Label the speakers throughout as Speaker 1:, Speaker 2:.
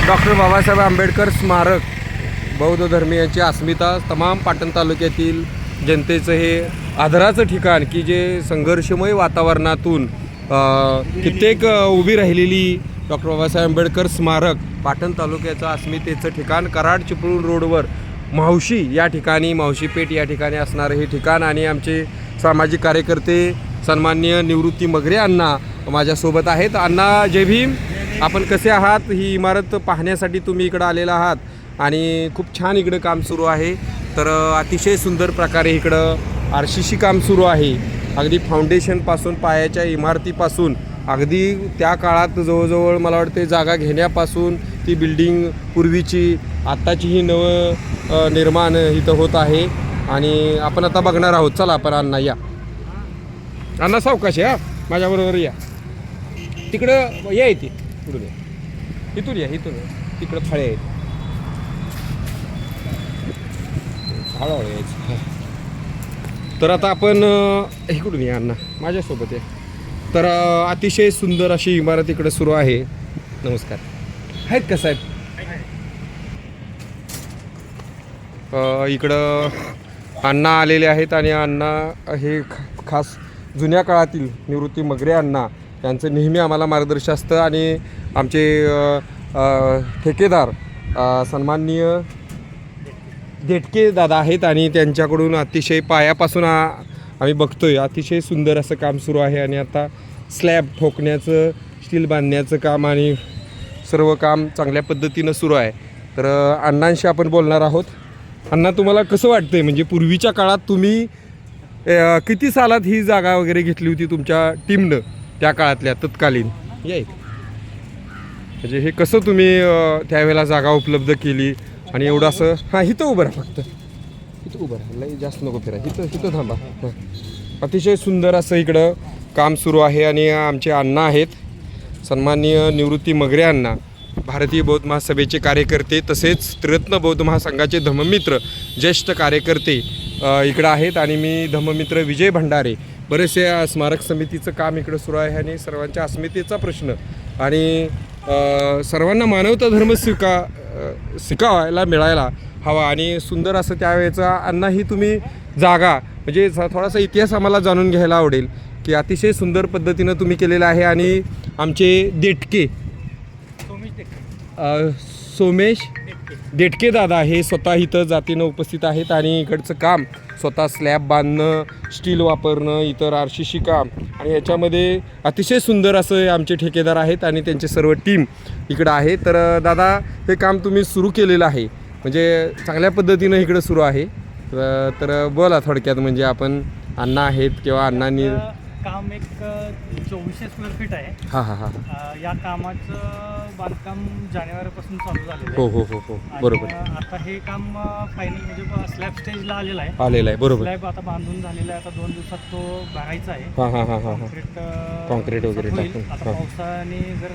Speaker 1: Doctor Babasaheb Ambedkar स्मारक बौद्ध धर्मीयांची अस्मिता तमाम पाटण तालुक्यातील जनतेचं हे आदराचं ठिकाण की जे संघर्षमय वातावरणातून कित्येक उभी राहिलेली डॉक्टर बाबासाहेब आंबेडकर स्मारक पाटण तालुक्याचं अस्मितेचं ठिकाण कराड चिपळूण रोडवर मावशी या ठिकाणी मावशी पेठ या ठिकाणी असणारं हे ठिकाण आणि आमचे सामाजिक कार्यकर्ते सन्माननीय निवृत्ती मगरे अण्णा माझ्यासोबत आहेत. अण्णा जय भीम. आपण कसे आहात? ही इमारत पाहण्यासाठी तुम्ही इकडं आलेला आहात आणि खूप छान इकडं काम सुरू आहे. तर अतिशय सुंदर प्रकारे इकडं RCC काम सुरू आहे. अगदी फाउंडेशनपासून पायाच्या इमारतीपासून अगदी त्या काळात जवळजवळ मला वाटते जागा घेण्यापासून ती बिल्डिंग पूर्वीची आत्ताची ही निर्माण इथं होत आहे आणि आपण आता बघणार आहोत. चला आपण अण्णा या. अण्णा सावकाश या, माझ्याबरोबर या. तिकडं या इथे इकडून या, इथून या, इथून तिकडं फळे आहेत, हळूहळू यायचं. तर आता आपण इकडून या अण्णा माझ्यासोबत आहे. तर अतिशय सुंदर अशी इमारत इकडे सुरू आहे. नमस्कार. आहेत का साहेब? इकडं अण्णा आलेले आहेत आणि अण्णा हे खास जुन्या काळातील निवृत्ती मगरे अण्णा यांचं नेहमी आम्हाला मार्गदर्शन असतं आणि आमचे ठेकेदार सन्माननीय देटके दादा आहेत आणि त्यांच्याकडून अतिशय पायापासून आम्ही बघतोय अतिशय सुंदर असं काम सुरू आहे आणि आता स्लॅब ठोकण्याचं स्टील बांधण्याचं काम आणि सर्व काम चांगल्या पद्धतीनं सुरू आहे. तर अण्णांशी आपण बोलणार आहोत. अण्णा, तुम्हाला कसं वाटतंय? म्हणजे पूर्वीच्या काळात तुम्ही किती सालात ही जागा वगैरे घेतली होती तुमच्या टीमनं त्या काळातल्या तत्कालीन? या एक म्हणजे हे कसं तुम्ही त्यावेळेला जागा उपलब्ध केली आणि एवढं असं इथं उभं राहा, फक्त इथं उभं राहा, लई जास्त नको फिरा, इथं थांबा. अतिशय सुंदर असं इकडं काम सुरू आहे आणि आमचे अण्णा आहेत सन्माननीय निवृत्ती मगरे अण्णा, भारतीय बौद्ध महासभेचे कार्यकर्ते तसेच त्रिरत्न बौद्ध महासंघाचे धम्ममित्र ज्येष्ठ कार्यकर्ते इकडं आहेत आणि मी धम्ममित्र विजय भंडारे. बरेचसे स्मारक समितीचं काम इकडं सुरू आहे आणि सर्वांच्या अस्मितेचा प्रश्न आणि सर्वांना मानवता धर्म शिकावायला मिळायला हवा आणि सुंदर असं त्यावेळेचा अण्णा ही तुम्ही जागा म्हणजे थोडासा इतिहास आम्हाला जाणून घ्यायला आवडेल की अतिशय सुंदर पद्धतीनं तुम्ही केलेलं आहे. आणि आमचे देटके सोमेश देटके दादा हे स्वतः इथं जातीनं उपस्थित आहेत आणि इकडचं काम स्वतः स्लॅब बांधणं, स्टील वापरणं, इतर RCC काम आणि ह्याच्यामध्ये अतिशय सुंदर असं आमचे ठेकेदार आहेत आणि त्यांचे सर्व टीम इकडं आहे. तर दादा, हे काम तुम्ही सुरू केलेलं आहे म्हणजे चांगल्या पद्धतीनं इकडं सुरू आहे. तर बोला थोडक्यात, म्हणजे आपण अण्णा आहेत किंवा अण्णांनी
Speaker 2: काम एक 2400 स्क्वेअर फीट आहे.
Speaker 1: हां.
Speaker 2: या कामाचं बांधकाम जानेवारीपासून चालू झालेलं आहे.
Speaker 1: हो बरोबर.
Speaker 2: आता हे काम फायनल म्हणजे स्लॅब स्टेजला आलेलं आहे.
Speaker 1: बरोबर.
Speaker 2: स्लॅब आता बांधून झालेला आहे. आता 2 दिवसात तो भरायचा आहे.
Speaker 1: कॉन्क्रीट वगैरे टाकून
Speaker 2: आता पावसाने जर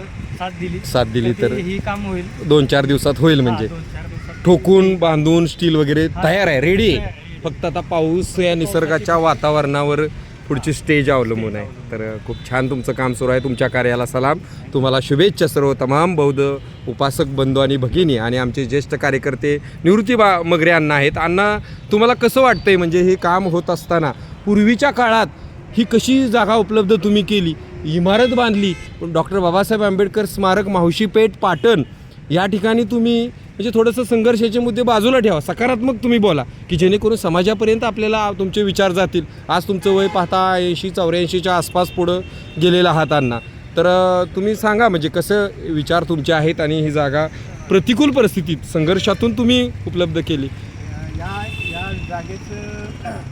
Speaker 2: साथ दिली
Speaker 1: तर
Speaker 2: ही काम होईल
Speaker 1: 2-4 दिवसात होईल. म्हणजे
Speaker 2: 2-4 दिवसात
Speaker 1: ठोकून बांधून स्टील वगैरे तयार आहे, रेडी आहे. फक्त आता पाऊस या निसर्गाच्या वातावरणावर पुढची स्टेज अवलंबून आहे. तर खूप छान तुमचं काम सुरू आहे. तुमच्या कार्याला सलाम. तुम्हाला शुभेच्छा सर्व तमाम बौद्ध उपासक बंधू आणि भगिनी आणि आमचे ज्येष्ठ कार्यकर्ते निवृत्ती मगरे अण्णा आहेत. अण्णा, तुम्हाला कसं वाटतंय म्हणजे हे काम होत असताना पूर्वीच्या काळात ही कशी जागा उपलब्ध तुम्ही केली, इमारत बांधली, डॉक्टर बाबासाहेब आंबेडकर स्मारक मावशी पेठ पाटण या ठिकाणी तुम्ही म्हणजे थोडंसं संघर्षाचे मुद्दे बाजूला ठेवा, सकारात्मक तुम्ही बोला की जेणेकरून समाजापर्यंत आपल्याला तुमचे विचार जातील. आज तुमचं वय पाहता 80-84च्या आसपास पुढं गेलेलं आहात अण्णा. तर तुम्ही सांगा म्हणजे कसं विचार तुमचे आहेत आणि ही जागा प्रतिकूल परिस्थितीत संघर्षातून तुम्ही उपलब्ध केली.
Speaker 2: या जागेचं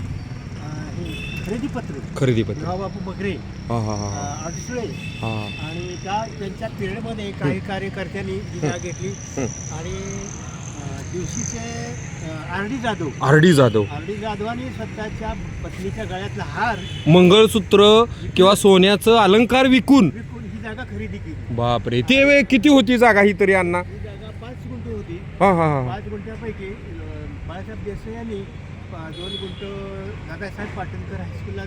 Speaker 2: खरेदीपत्र बापू मगरे अडसुळे आणि त्यांच्या पिरियडमध्ये काही कार्यकर्त्यांनी ही जागा घेतली आणि दिवशीचे आर डी जाधवांनी स्वतःच्या पत्नीच्या गळ्यातला हार, मंगळसूत्र किंवा सोन्याचं अलंकार विकून ही जागा खरेदी केली.
Speaker 1: बापरे, ते किती होती जागा ही तरी अण्णा?
Speaker 2: ही जागा 5 गुंठे होती. 5 गुंठ्यापैकी बाळासाहेब देसाई यांनी 2 गुंठ दादासाहेब पाटणकर हायस्कूलला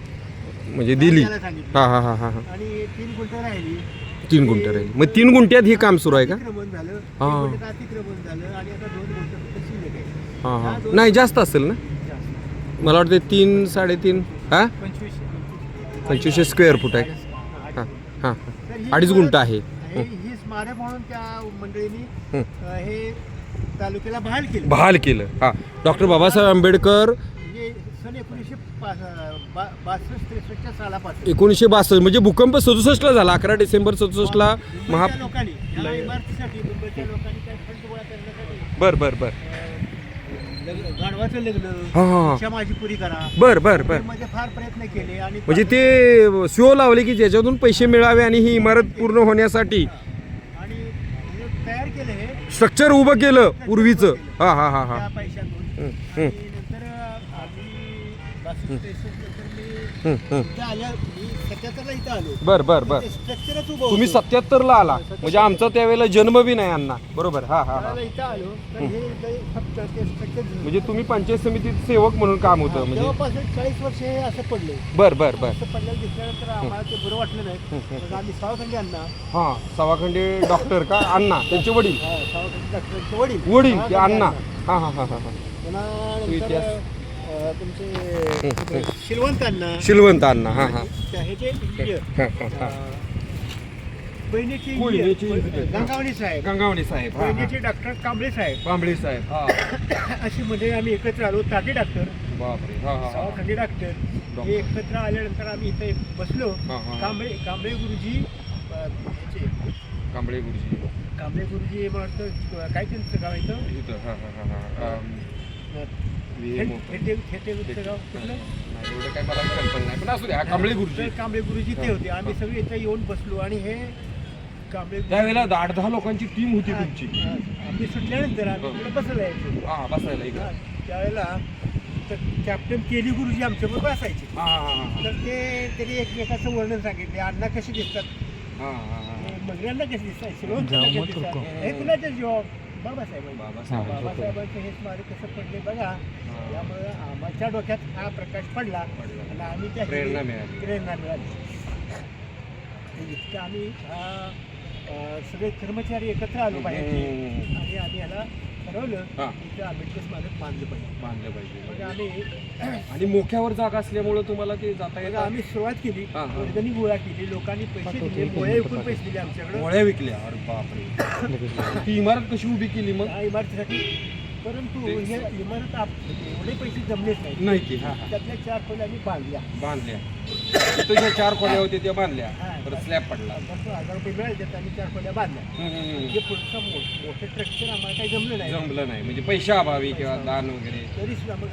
Speaker 1: म्हणजे दिली.
Speaker 2: आणि 3 गुंठ राहिली.
Speaker 1: 3 गुंठे राहिले. मग 3 गुंठ्यात हे काम सुरू आहे का?
Speaker 2: अतिक्रमण झालं,
Speaker 1: हा.
Speaker 2: एक गुंठ्यात अतिक्रमण झालं आणि आता 2 गुंठे फक्त शिल्लक आहे.
Speaker 1: हां
Speaker 2: ह्या
Speaker 1: हां
Speaker 2: दोन-
Speaker 1: नाही जास्त असेल ना,
Speaker 2: जास्त.
Speaker 1: मला वाटतं 3 3.5 हां 2500 स्क्वेअर फूट आहे. हां हां
Speaker 2: तर ही
Speaker 1: 2.5 गुंठ आहे.
Speaker 2: ही स्मारक म्हणून त्या मंडळींनी
Speaker 1: हं.
Speaker 2: हे तालुक्याला बहाल केलं.
Speaker 1: बहाल केलं. हां डॉक्टर बाबासाहेब आंबेडकर
Speaker 2: म्हणजे सन 1962-63 सालापासून
Speaker 1: 1962 म्हणजे भूकंप 67ला झाला, 11 डिसेंबर 67ला महा
Speaker 2: मुंबईच्या लोकांनी या इमारतीसाठी मुंबईच्या लोकांनी काय फंड गोळा करण्यासाठी
Speaker 1: बर बर बर
Speaker 2: गाढवाचं लग्न,
Speaker 1: हा, हा.
Speaker 2: इच्छा माझी पुरी करा,
Speaker 1: बर बर बर
Speaker 2: मध्ये फार प्रयत्न केले आणि
Speaker 1: म्हणजे ते सीओ लावले की ज्याच्यातून पैसे मिळावे आणि ही इमारत पूर्ण होण्यासाठी
Speaker 2: आणि हे तयार केलं हे
Speaker 1: स्ट्रक्चर उभं केलं पूर्वीचं. हां हां हां हां
Speaker 2: त्या पैशातून.
Speaker 1: हं.
Speaker 2: आणि नंतर आम्ही बस स्टेशन नंतर मी
Speaker 1: हं.
Speaker 2: इथं आल्या मी 77ला इथं आलो.
Speaker 1: बर बर बर
Speaker 2: स्ट्रक्चरच उभं
Speaker 1: तुम्ही
Speaker 2: होतं.
Speaker 1: 77ला आला म्हणजे आमचा त्यावेळेला जन्म बी नाही अण्णा. बरोबर हां हां हां
Speaker 2: त्यावेळेला इथं आलो तर हे काही फक्त ते स्ट्रक्चर
Speaker 1: म्हणजे तुम्ही पंचायत समितीत सेवक म्हणून काम होतं म्हणजे.
Speaker 2: तेव्हापासून 40 वर्ष हे असं पडले.
Speaker 1: बर बर बर
Speaker 2: असं पडल्याला दिसल्यानंतर आम्हाला ते बरं वाटलं नाही. मग आम्ही सावखंडी अण्णा,
Speaker 1: हां सवाखंडे डॉक्टर का अण्णा त्यांचे वडील
Speaker 2: सावखंडी डॉक्टरचे वडील
Speaker 1: वडील ते
Speaker 2: सावखंडी
Speaker 1: अण्णा. हां हां हां हां हां
Speaker 2: पुन्हा
Speaker 1: तो
Speaker 2: नंतर
Speaker 1: इतिहास.
Speaker 2: तुमचे शिलवंत अण्णा,
Speaker 1: शिलवंत अण्णा. हां हां
Speaker 2: ह्याचे इंजिनियर,
Speaker 1: हां हां हां
Speaker 2: बहिणीचे
Speaker 1: कोळीचे
Speaker 2: इंजिनियर
Speaker 1: इंजिनियर.
Speaker 2: गंगावणी साहेब,
Speaker 1: गंगावणे साहेब. हां, हां.
Speaker 2: बहिणीचे डॉक्टर कांबळे साहेब,
Speaker 1: कांबळे साहेब. हां
Speaker 2: अशी म्हणजे आम्ही एकत्र आलो. ताटे डॉक्टर,
Speaker 1: बापरे. हां हां हां
Speaker 2: सावखंडी डॉक्टर हे एकत्र आल्यानंतर आम्ही इथे बसलो.
Speaker 1: हां, हां.
Speaker 2: कांबळे गुरुजी ह्याचे
Speaker 1: कांबळे गुरुजी
Speaker 2: कांबळे गुरुजी मला वाटतं काय त्यांचं गाव इथं
Speaker 1: इथं. हां हां हां हां
Speaker 2: खेटे गाव कुठलं?
Speaker 1: नाही, एवढं काय मला कल्पना नाही पण असू द्या. कांबळे गुरुजी
Speaker 2: तर कांबळे गुरुजी ते होते. आम्ही सगळे इथे येऊन बसलो आणि हे कांबळे गुरुजी-
Speaker 1: त्यावेळेला 8-10 लोकांची टीम होती तुमची.
Speaker 2: आम्ही सुटल्यानंतर आम्ही इकडे बसायला यायचो.
Speaker 1: हां बसायला इकडं.
Speaker 2: त्यावेळेला तर कॅप्टन केली गुरुजी आमच्याबरोबर बसायचे.
Speaker 1: हां हां हां
Speaker 2: तर ते त्यांनी एकमेकाचं वर्णन सांगितले. अण्णा कशी दिसतात,
Speaker 1: हां हां हां
Speaker 2: मंगळ्यांना कशी दिसतात, शिवंतांना कशी दिसतात, हे कुणाच्या जीवा बाबासाहेब
Speaker 1: बाबासाहेब.
Speaker 2: बाबासाहेबांचं हे स्मारक कसं पडले बघा. त्यामुळे आमच्या डोक्यात हा प्रकाश पडला आणि आम्ही त्या
Speaker 1: प्रेरणा मिळाली.
Speaker 2: प्रेरणा मिळाली. इतकं आम्ही सगळे कर्मचारी एकत्र आलो बाहेरचे आणि आम्ही याला ठरवलं
Speaker 1: हां.
Speaker 2: इथं आंबेडकर स्मारक बांधलं पाहिजे.
Speaker 1: बांधलं पाहिजे.
Speaker 2: मग आम्ही
Speaker 1: आणि मोक्यावर जागा असल्यामुळं तुम्हाला ते जाता
Speaker 2: मग
Speaker 1: येतं.
Speaker 2: आम्ही सुरुवात केली.
Speaker 1: हां, हां.
Speaker 2: वर्गणी गोळा केली, लोकांनी पैसे दिले, मोळ्या विकून पैसे दिले आमच्याकडे
Speaker 1: गोळ्या विकल्या. अरे बापरे. ती इमारत कशी उभी केली मग?
Speaker 2: या इमारतीसाठी. परंतु
Speaker 1: ते-
Speaker 2: हे इमारत एवढे पैसे जमलेच नाही.
Speaker 1: नाही की. हां हां
Speaker 2: त्यातल्या 4 खोल्या आम्ही बांधल्या.
Speaker 1: बांधल्या. तिथं ज्या 4 खोल्या होत्या त्या बांधल्या.
Speaker 2: हां.
Speaker 1: परत स्लॅब पडला.
Speaker 2: 10,000 रुपये मिळाले त्यात आम्ही 4 खोल्या बांधल्या. म्हणजे पुढचं मोठं स्ट्रक्चर आम्हाला काही जमलं नाही.
Speaker 1: जमलं नाही म्हणजे पैशा अभावी किंवा दान वगैरे.
Speaker 2: तरी सुद्धा मग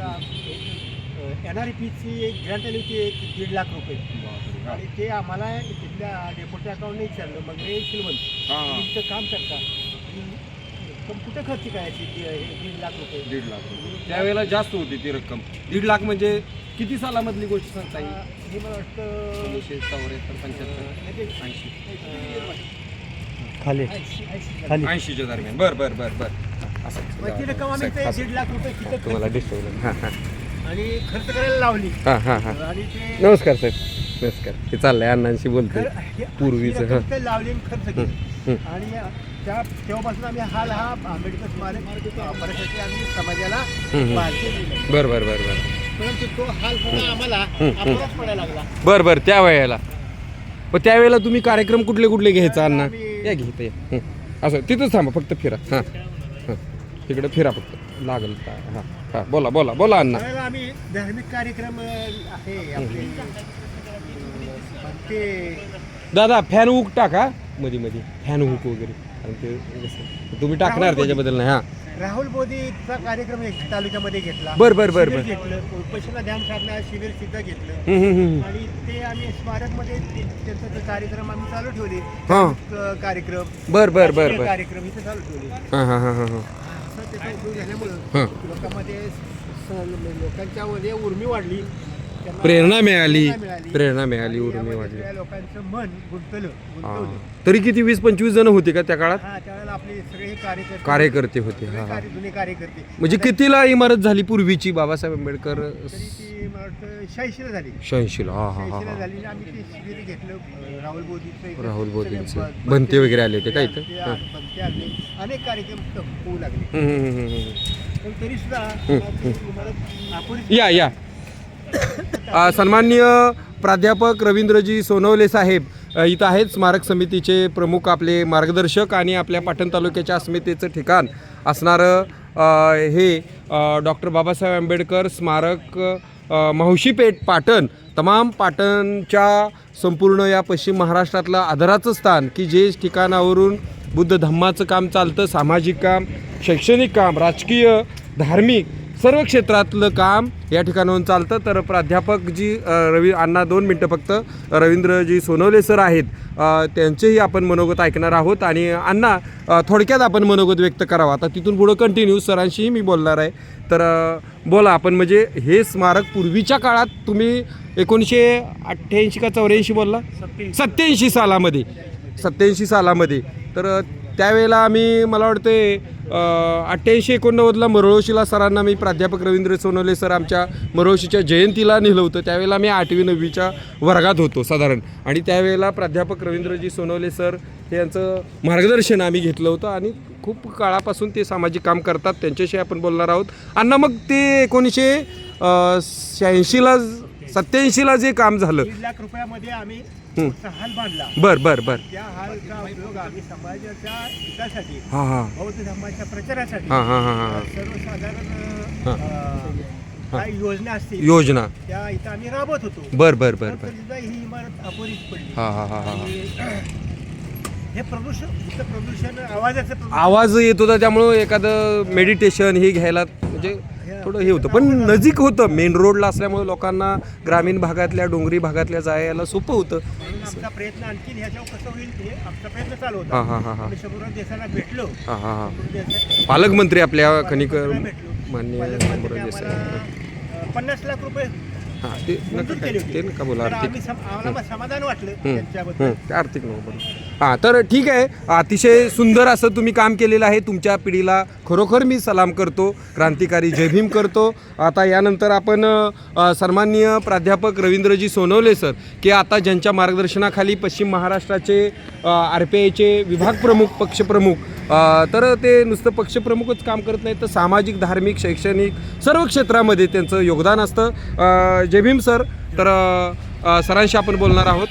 Speaker 2: NRPची एक ग्रँट आली होती 1.5 लाख रुपये.
Speaker 1: बापरे. हां.
Speaker 2: आणि ते आम्हाला तिथल्या डेप्युटी अकाउंटने विचारलं. मग हे शिलवंत
Speaker 1: हां.
Speaker 2: तुम्ही इथं काम करता पण कुठं खर्च करायची 1.5 लाख रुपये?
Speaker 1: 1.5 लाख रुपये. त्यावेळेला जास्त होती ती रक्कम. 1.5 लाख म्हणजे किती सालामधली गोष्ट सांगता येईल?
Speaker 2: हे मला वाटतं
Speaker 1: 1974, 75, 80.
Speaker 2: खाली
Speaker 1: 80च्या दरम्यान. बर बर बर बर असं
Speaker 2: मग ती रक्कम आम्ही ते 1.5 लाख रुपये तिथं
Speaker 1: तुम्हाला
Speaker 2: खर्च
Speaker 1: डिस्टर्ब. हां हां
Speaker 2: केली. आणि खर्च करायला लावली.
Speaker 1: हां हां हां
Speaker 2: आणि ते
Speaker 1: नमस्कार साहेब. नमस्कार. ते चाललंय अण्णांशी बोलतोय. पूर्वीचं,
Speaker 2: ही रक्कम
Speaker 1: हां.
Speaker 2: ते लावली आणि खर्च केली. आणि तेव्हापासून आम्ही हा आंबेडकर स्मारक परिषदेचे आम्ही समाजाला बाहेरचे दिले.
Speaker 1: बर बर बर बर
Speaker 2: परंतु तो हाल सुद्धा आम्हाला आपल्यालाच पडायला लागला.
Speaker 1: बर बर त्या वेळेला. पण त्यावेळेला तुम्ही कार्यक्रम कुठले कुठले घ्यायचा अण्णा? या घे इथं या. असं तिथंच थांबा फक्त फिरा. हां हां तिकडे फिरा फक्त लागल. हां हां बोला बोला बोला अण्णा.
Speaker 2: त्यावेळेला आम्ही धार्मिक कार्यक्रम आहे आपले ते
Speaker 1: दादा फॅन हुक टाका मध्ये मध्ये फॅन हुक वगैरे. आणि ते कसं तुम्ही टाकणार त्याच्याबद्दल नाही. हां
Speaker 2: राहुल मोदीचा कार्यक्रम एक तालुक्यामध्ये घेतला.
Speaker 1: बर बर बर
Speaker 2: शिबिर
Speaker 1: बर.
Speaker 2: घेतलं, पैशाला ध्यान साधणार शिबिर सुद्धा घेतलं. आणि ते आम्ही स्मारकमध्ये त्यांचा ते कार्यक्रम आम्ही चालू ठेवले.
Speaker 1: हां
Speaker 2: कार्यक्रम
Speaker 1: बर बर बर
Speaker 2: राजकीय
Speaker 1: बर.
Speaker 2: कार्यक्रम इथे चालू ठेवले.
Speaker 1: हां हां हां हां हां
Speaker 2: असं त्याचा उपयोग झाल्यामुळं
Speaker 1: हां.
Speaker 2: लोकांमध्ये लोकांच्या मध्ये उर्मी वाढली.
Speaker 1: प्रेरणा मिळाली
Speaker 2: आणि
Speaker 1: उर्मी
Speaker 2: यामध्ये
Speaker 1: वाढली.
Speaker 2: सगळ्या लोकांचं मन गुंतवलं.
Speaker 1: तरी किती 20-25 जण होते का त्या काळात?
Speaker 2: हा, त्यावेळेला आपले सगळे
Speaker 1: कार्यकर्ते होते.
Speaker 2: सगळे
Speaker 1: हा.
Speaker 2: जुने कार्यकर्ते.
Speaker 1: म्हणजे कितीला इमारत झाली पूर्वीची बाबासाहेब आंबेडकर?
Speaker 2: तरी ती मला वाटतं 86 झाली.
Speaker 1: 86ला. हा हा
Speaker 2: 86
Speaker 1: हा.
Speaker 2: झाली. आम्ही ते शिबिर घेतलं राहुल बोधीचं इकडे.
Speaker 1: राहुल बोधींचं.
Speaker 2: सगळे
Speaker 1: भंते वगैरे आले होते का इथं?
Speaker 2: ते
Speaker 1: हा.
Speaker 2: भंते आले. अनेक कार्यक्रम होऊ लागले.
Speaker 1: हम्म, हम्म, हम्म, हम्म.
Speaker 2: पण तरी सुद्धा आपण
Speaker 1: या सन्माननीय प्राध्यापक रवींद्रजी सोनवले साहेब इथं आहेत, स्मारक समितीचे प्रमुख, आपले मार्गदर्शक आणि आपल्या पाटण तालुक्याच्या अस्मितेचं ठिकाण असणारं हे डॉक्टर बाबासाहेब आंबेडकर स्मारक मावशीपेठ पाटण. तमाम पाटणच्या संपूर्ण या पश्चिम महाराष्ट्रातलं आदराचं स्थान की जे ठिकाणावरून बुद्ध धम्माचं काम चालतं, सामाजिक काम, शैक्षणिक काम, राजकीय, धार्मिक सर्व क्षेत्रातलं काम या ठिकाणाहून चालतं. तर प्राध्यापक जी अण्णा 2 मिनटं फक्त रवींद्रजी सोनवले सर आहेत, त्यांचेही आपण मनोगत ऐकणार आहोत. आणि अण्णा थोडक्यात आपण मनोगत व्यक्त करावं. आता तिथून पुढं कंटिन्यू सरांशीही मी बोलणार आहे. तर बोला आपण, म्हणजे हे स्मारक पूर्वीच्या काळात तुम्ही 1988 का 84 बोलला? 87 सालामध्ये. 87 सालामध्ये. तर त्यावेळेला आम्ही मला वाटते 88-89ला मरळोशीला सरांना मी प्राध्यापक रवींद्र सोनवले सर आमच्या मरळोशीच्या जयंतीला नेलं होतं. त्यावेळेला मी 8वी-9वीच्या वर्गात होतो साधारण. आणि त्यावेळेला प्राध्यापक रवींद्रजी सोनवले सर हे यांचं मार्गदर्शन आम्ही घेतलं होतं आणि खूप काळापासून ते सामाजिक काम करतात. त्यांच्याशी आपण बोलणार आहोत. अण्णा मग ते 1986ला 87ला जे काम झालं,
Speaker 2: 1.5 लाख रुपयामध्ये आम्ही हाल बांधला.
Speaker 1: बर
Speaker 2: त्या हालचा उपयोग आम्ही समाजाच्या विकासासाठी,
Speaker 1: हां हां
Speaker 2: बौद्ध धर्माच्या प्रचारासाठी,
Speaker 1: हां हां हां
Speaker 2: सर्वसाधारण काही योजना असतील
Speaker 1: योजना
Speaker 2: त्या इथं आम्ही राबवत होतो.
Speaker 1: बर
Speaker 2: ही इमारत अपुरीच पडली.
Speaker 1: हां हां हां हां.
Speaker 2: आणि हे प्रदूषण आवाजाचं
Speaker 1: आवाज येत होता, त्यामुळं एखादं मेडिटेशन हे घ्यायला म्हणजे थोडं हे होतं. पण नजीक होतं, मेन रोडला असल्यामुळे लोकांना ग्रामीण भागातल्या, डोंगरी भागातल्या जायला सोपं होतं.
Speaker 2: म्हणून आमचा प्रयत्न आणखी ह्याच्यावर कसं होईल हे आमचा प्रयत्न चालू
Speaker 1: हां हां हां
Speaker 2: होता.
Speaker 1: हां
Speaker 2: आम्ही संपूर्ण देशाला भेटलो.
Speaker 1: हां हां हां.
Speaker 2: देशाला
Speaker 1: पालकमंत्री आपल्या खनिकर
Speaker 2: भेटलो.
Speaker 1: मान्य
Speaker 2: पालकमंत्र्यांनी
Speaker 1: देसाई.
Speaker 2: आम्हाला 50 लाख रुपये
Speaker 1: हां ते
Speaker 2: मंजूर केले होते.
Speaker 1: ते नका बोला
Speaker 2: तर
Speaker 1: आर्थिक.
Speaker 2: आम्हाला समाधान वाटलं त्यांच्याबद्दल.
Speaker 1: ते आर्थिक नव्हतं. हां तर ठीक आहे. अतिशय सुंदर असं तुम्ही काम केलेलं आहे. तुमच्या पिढीला खरोखर मी सलाम करतो, क्रांतिकारी जय भीम करतो. आता यानंतर आपण सन्माननीय प्राध्यापक रवींद्रजी सोनवले सर की आता ज्यांच्या मार्गदर्शनाखाली पश्चिम महाराष्ट्राचे RPIचे विभाग प्रमुख, पक्षप्रमुख, तर ते नुसतं पक्षप्रमुखच काम करत नाहीत, तर सामाजिक, धार्मिक, शैक्षणिक सर्व क्षेत्रामध्ये त्यांचं योगदान असतं. जय भीम सर. तर सरांशी आपण बोलणार आहोत.